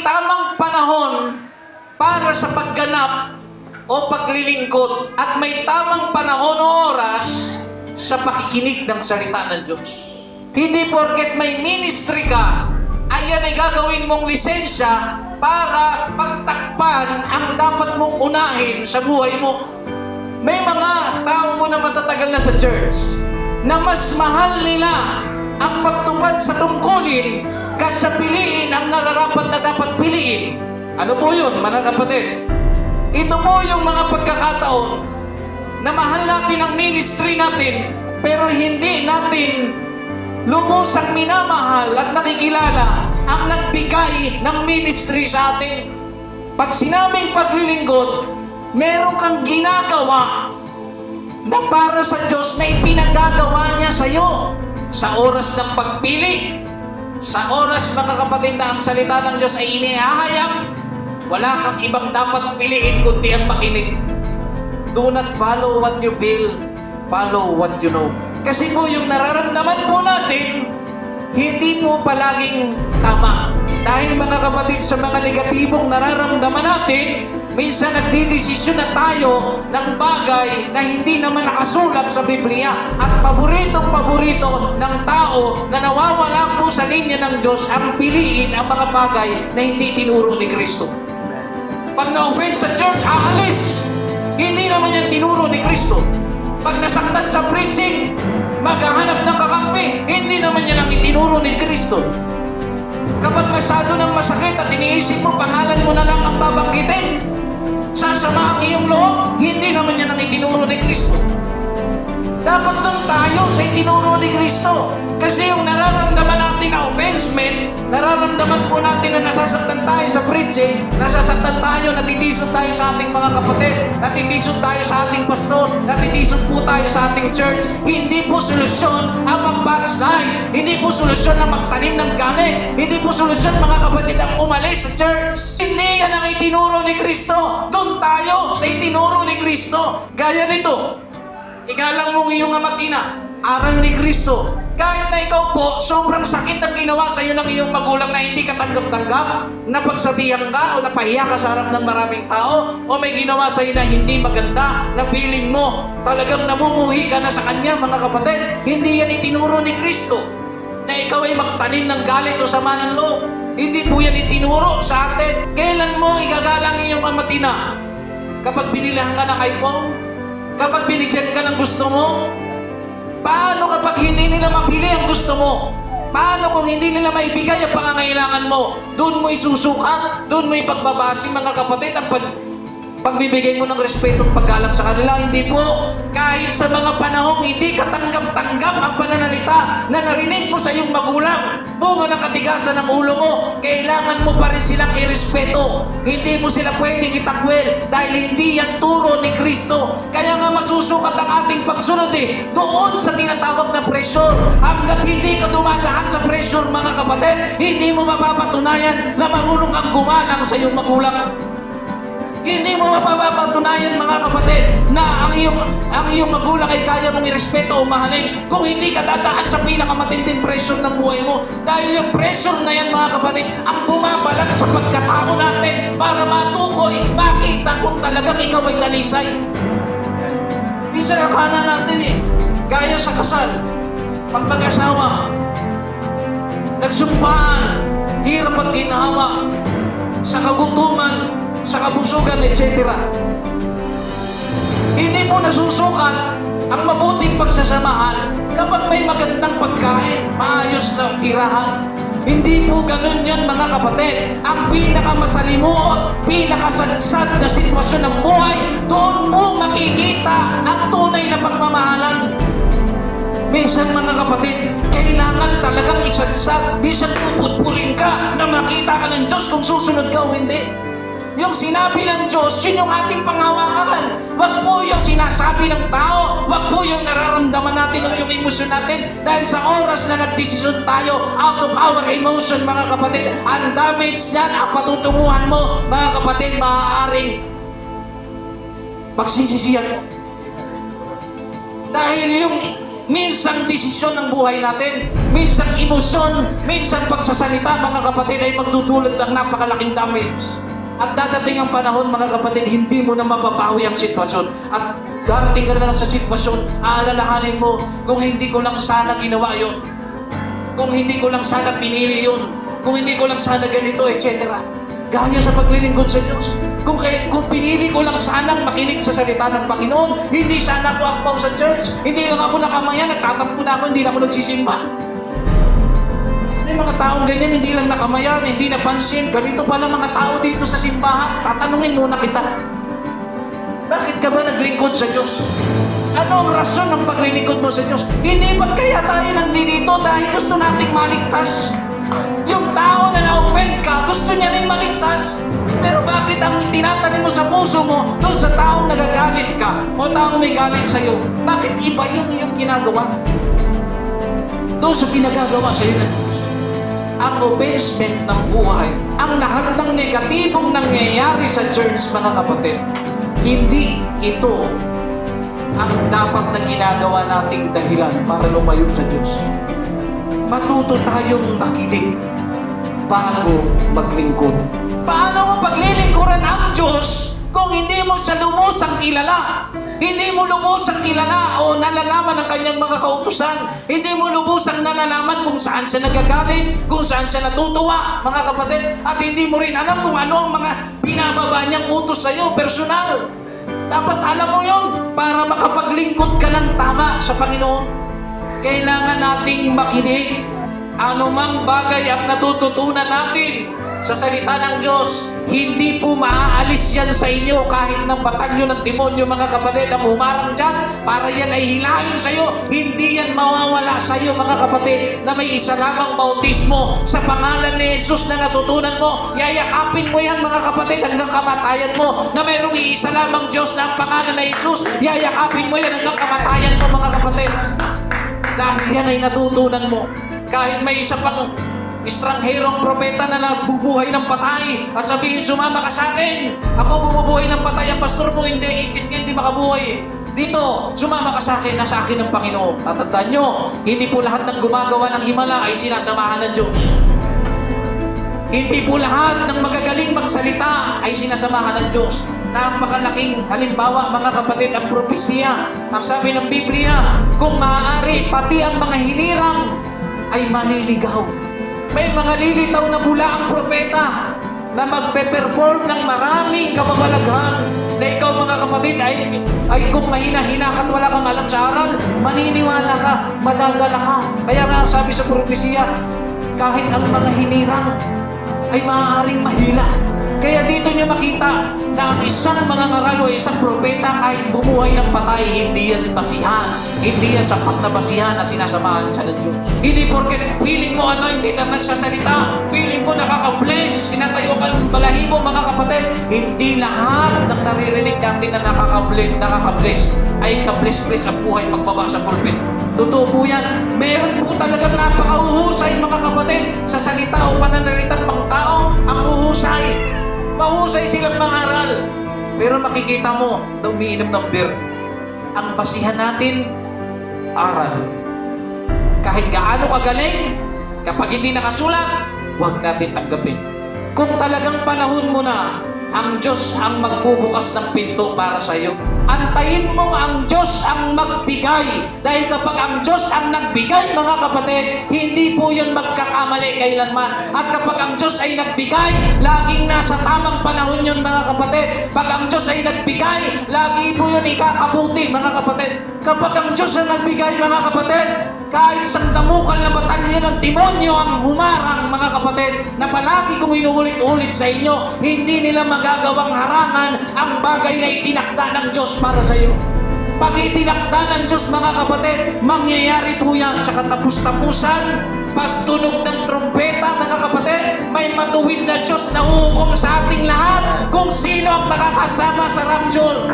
may tamang panahon para sa pagganap o paglilingkod at may tamang panahon o oras sa pakikinig ng salita ng Diyos. Hindi porket may ministry ka, ayan ay gagawin mong lisensya para pagtakpan ang dapat mong unahin sa buhay mo. May mga tao po na matatagal na sa church na mas mahal nila ang pagtupad sa tungkulin kaysa piliin ang nararapat na dapat piliin. Ano po yun, mga kapatid? Ito po yung mga pagkakataon na mahal natin ang ministry natin pero hindi natin lubusang minamahal at nakikilala ang nagbigay ng ministry sa atin. Pag sinabing paglilingkod, meron kang ginagawa na para sa Diyos na ipinagagawa niya sa iyo sa oras ng pagpili, sa oras, mga kapatid, na ang salita ng Diyos ay inihahayag. Wala kang ibang dapat piliin kundi ang makinig. Do not follow what you feel, follow what you know. Kasi po yung nararamdaman po natin, hindi po palaging tama. Dahil, mga kapatid, sa mga negatibong nararamdaman natin, minsan nagdidesisyon na tayo ng bagay na hindi naman nakasulat sa Biblia. At paboritong-paborito ng tao na nawawala po sa linya ng Diyos ang piliin ang mga bagay na hindi tinuro ni Kristo. Pag na-offend sa church, aalis. Hindi naman yan tinuro ni Kristo. Pag nasaktan sa preaching, maghahanap ng kakampi. Hindi naman yan ang itinuro ni Kristo. Kapag masyado ng masakit at iniisip mo, pangalan mo na lang ang babanggitin, sasama ang iyong loob, hindi naman yan ang itinuro ni Kristo. Dapat doon tayo sa itinuro ni Kristo. Kasi yung nararamdaman natin na offensement, nararamdaman po natin na nasasaktan tayo sa preaching, nasasaktan tayo, natitisod tayo sa ating mga kapatid, natitisod tayo sa ating pastor, natitisod po tayo sa ating church. Hindi po solusyon ang mag-backslide. Hindi po solusyon ang magtanim ng galit. Hindi po solusyon, mga kapatid, ang umalis sa church. Hindi yan ang itinuro ni Kristo. Doon tayo sa itinuro ni Kristo. Gaya nito, igalang mong iyong ama't ina, aral ni Kristo. Kahit na ikaw po, sobrang sakit ang ginawa sa iyo ng iyong magulang na hindi ka tanggap-tanggap, napagsabihan ka o napahiya ka sa harap ng maraming tao, o may ginawa sa iyo na hindi maganda, na feeling mo talagang namumuhi ka na sa kanya, mga kapatid, hindi yan itinuro ni Kristo na ikaw ay magtanim ng galit o sama ng loob. Hindi po yan itinuro sa atin. Kailan mo igagalang iyong ama't ina? Kapag binilahan ka ng iPhone? Kapag binigyan ka ng gusto mo? Paano kapag hindi nila mapili ang gusto mo? Paano kung hindi nila maibigay ang pangangailangan mo? Doon mo isusukat, doon mo ipagbabase, mga kapatid, ang pagbibigay mo ng respeto at paggalang sa kanila. Hindi po. Kahit sa mga panahong hindi ka tanggap-tanggap ang pananalita na narinig mo sa iyong magulang, bunga ng katigasan ng ulo mo, kailangan mo pa rin silang irespeto. Hindi mo sila pwedeng itakwil dahil hindi yan turo ni Kristo. Kaya nga masusukat ang ating pagsunod doon sa tinatawag na pressure. Hanggat hindi ka dumadaan sa pressure, mga kapatid, hindi mo mapapatunayan na marunong kang gumalang sa iyong magulang. Hindi mo mapapatunayan, mga kapatid, na ang iyong magulang ay kaya mong irespeto o mahalin kung hindi ka dadaan sa pinakamatinding pressure ng buhay mo. Dahil yung pressure na yan, mga kapatid, ang bumabalat sa pagkatao natin para matukoy, makita kung talagang ikaw ay dalisay. Minsan akala natin gaya sa kasal, pag mag-asawa, nagsumpaan, hirap at ginawa, sa kagutuman, sa kabusugan, etc. Hindi mo nasusukat ang mabuting pagsasamahan kapag may magandang pagkain, maayos na tirahan. Hindi po ganun yan, mga kapatid. Ang pinakamasalimuot, pinakasadsad na sitwasyon ng buhay, doon po makikita ang tunay na pagmamahalan. Minsan, mga kapatid, kailangan talagang isadsad. Minsan puputpulin ka na makita ka ng Diyos kung susunod ka o hindi. Yung sinabi ng Diyos, yun yung ating panghawakan. Wag po yung sinasabi ng tao. Wag po yung nararamdaman natin o yung emosyon natin. Dahil sa oras na nagdesisyon tayo out of our emotion, mga kapatid, ang damage niyan, ang patutunguhan mo, mga kapatid, maaaring pagsisisihan mo. Dahil yung Minsang desisyon ng buhay natin, minsang emosyon, minsang pagsasalita, mga kapatid, ay magdudulot ng napakalaking damage. At dadating ang panahon, mga kapatid, hindi mo na mababawi ang sitwasyon. At darating ka na lang sa sitwasyon, aalalahanin mo, kung hindi ko lang sana ginawa yun, kung hindi ko lang sana pinili yun, kung hindi ko lang sana ganito, etc. Gaya sa paglilingkod sa Diyos. Kung pinili ko lang sanang makinig sa salita ng Panginoon, hindi sana ako akbaw sa church, hindi lang ako nakamaya, nagtatampo na ako, hindi na ako nagsisimba. May mga taong ganyan, hindi lang nakamayan, hindi napansin. Ganito pala mga tao dito sa simbahan. Tatanungin muna kita, bakit ka ba naglingkod sa Diyos? Ano ang rason ng paglilingkod mo sa Diyos? Hindi ba't kaya tayo nandito dahil gusto nating maligtas? Yung tao na na-offend ka, gusto niya rin maligtas. Pero bakit ang tinatanim mo sa puso mo doon sa taong nagagalit ka o taong may galit sa'yo? Bakit iba yung iyong ginagawa? Doon sa pinagagawa sa'yo ng Diyos. Ang offensement ng buhay, ang lahat ng negatibong nangyayari sa church, mga kapatid, hindi ito ang dapat na ginagawa nating dahilan para lumayo sa Diyos. Matuto tayong makinig bago maglingkod. Paano mo paglilingkuran ang Diyos kung hindi mo siya lubusang kilala? Hindi mo lubusang kilala o nalalaman ang kanyang mga kautusan. Hindi mo lubusang nalalaman kung saan siya nagagalit, kung saan siya natutuwa, mga kapatid. At hindi mo rin alam kung ano ang mga binababa niyang utos sa iyo, personal. Dapat alam mo yon para makapaglingkod ka ng tama sa Panginoon. Kailangan nating makinig. Anumang bagay ang natututunan natin sa salita ng Diyos, hindi po maaalis yan sa inyo kahit ng batalyon ng demonyo, mga kapatid, ang humarang dyan para yan ay hilahin sa iyo. Hindi yan mawawala sa iyo, mga kapatid, na may isa lamang bautismo sa pangalan ni Jesus na natutunan mo. Yayakapin mo yan, mga kapatid, hanggang kamatayan mo. Na mayroong iisa lamang Diyos na ang pangalan ni Jesus, yayakapin mo yan hanggang kamatayan mo, mga kapatid. Dahil yan ay natutunan mo. Kahit may isa pang estrangherong propeta na nagbubuhay ng patay at sabihin, sumama ka sa akin, ako bumubuhay ng patay, ang pastor mo hindi, ikis nga hindi makabuhay. Dito, sumama ka sa akin, nasa akin ng Panginoon. Tatandaan nyo, hindi po lahat ng gumagawa ng himala ay sinasamahan ng Diyos. Hindi po lahat ng magagaling magsalita ay sinasamahan ng Diyos. Napakalaking halimbawa, mga kapatid, ang propesya. Ang sabi ng Biblia, kung maaari, pati ang mga hinirang ay maliligaw. May mga lilitaw na bula ang propeta na magpe-perform ng maraming kababalaghan na ikaw, mga kapatid, ay kung mahina-hina ka at wala kang alam sa aral, maniniwala ka, madadala ka. Kaya nga sabi sa propesya, kahit ang mga hinirang ay maaaring mahila. Kaya dito niyo makita na ang isang mga ngaral o isang propeta kahit bumuhay ng patay, hindi yan basihan. Hindi yan sapat na basihan na sinasamahan sa ng Diyos. Hindi porket feeling mo anointed na nagsasalita, feeling mo nakaka-bless, sinatayo ka ng balahibo, mga kapatid. Hindi lahat ng naririnig natin na nakaka-bless ay ka-bless-bless ang buhay pagbaba sa pulpit. Totoo po yan. Meron po talagang napakauhusay, mga kapatid, sa salita o pananalitang pang tao, ang uhusay. Mahusay silang mangaral. Pero makikita mo na umiinom ng beer. Ang basihan natin, aral. Kahit gaano kagaling, kapag hindi nakasulat, huwag natin tanggapin. Kung talagang panahon mo na, ang Diyos ang magbubukas ng pinto para sa iyo. Antayin mo ang Diyos ang magbigay. Dahil kapag ang Diyos ang nagbigay, mga kapatid, hindi po yun magkakamali kailanman. At kapag ang Diyos ay nagbigay, laging nasa tamang panahon yun, mga kapatid. Pag ang Diyos ay nagbigay, lagi po yun ikakabuti, mga kapatid. Kapag ang Diyos ang nagbigay, mga kapatid, kahit sandamukal na batalyon ng demonyo ang humarang, mga kapatid, na palagi kong inuulit-ulit sa inyo, hindi nila magagawang harangan ang bagay na itinakda ng Diyos para sa iyo. Pag itinakda ng Diyos, mga kapatid, mangyayari po yan sa katapus-tapusan. Pagtunog ng trompeta, mga kapatid, may matuwid na Diyos na uhukom sa ating lahat kung sino ang makakasama sa rapture.